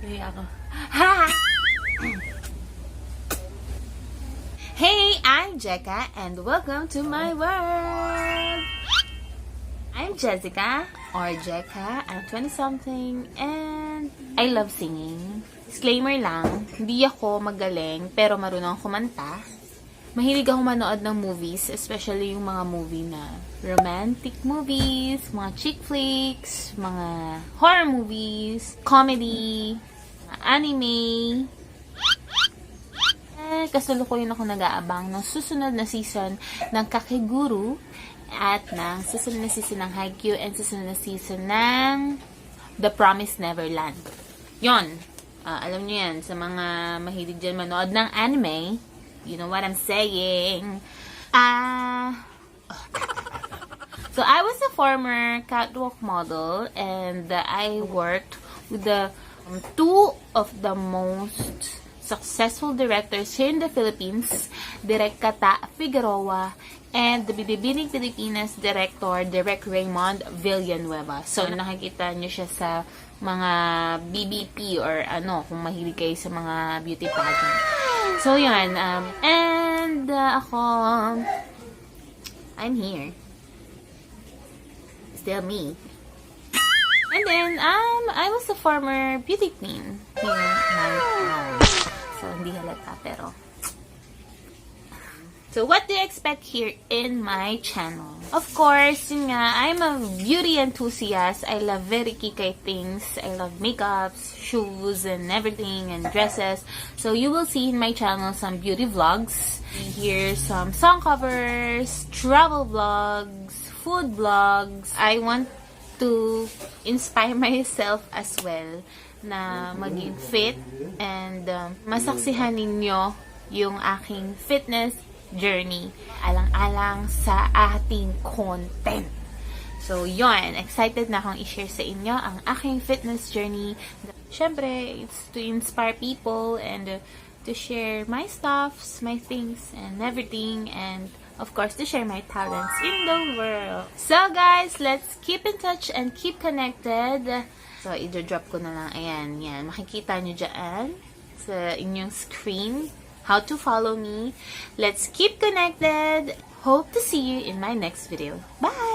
Kaya ako. Hey, I'm Jeca and welcome to my world. I'm Jessica or Jeca. I'm 20-something and I love singing. Disclaimer lang, hindi ako magaling pero marunong kumanta. Mahilig ako manood ng movies, especially yung mga movie na romantic movies, mga chick flicks, mga horror movies, comedy, mga anime. Kasalukuyan ako nag-aabang ng susunod na season ng Kakeguru at ng susunod na season ng Haikyuu and susunod na season ng The Promised Neverland. Yon. Alam niyo yan, sa mga mahilig dyan manood ng anime, you know what I'm saying. So I was a former catwalk model and I worked with the two of the most successful directors here in the Philippines, Direk Kata Figueroa and the Bibibining Pilipinas director, Direk Raymond Villanueva. So nakikita niyo siya sa mga BBP or ano, kung mahilig kayo sa mga beauty pageant. So yun, and ako, I'm here. Still me. And then, I was a former beauty queen here in my town. So, hindi halata, pero. So, what do you expect here in my channel? Of course, yun nga, I'm a beauty enthusiast. I love very kikay things. I love makeups, shoes, and everything, and dresses. So, you will see in my channel some beauty vlogs. Here's some song covers, travel vlogs, food vlogs. I want to inspire myself as well na maging fit and masaksihan ninyo yung aking fitness journey alang-alang sa ating content. So, yon, excited na akong i-share sa inyo ang aking fitness journey. Siyempre, it's to inspire people and to share my stuffs, my things, and everything, and of course, to share my talents in the world. So, guys, let's keep in touch and keep connected. So, i-drop ko na lang. Ayan, yan. Makikita nyo dyan sa inyong screen how to follow me. Let's keep connected. Hope to see you in my next video. Bye!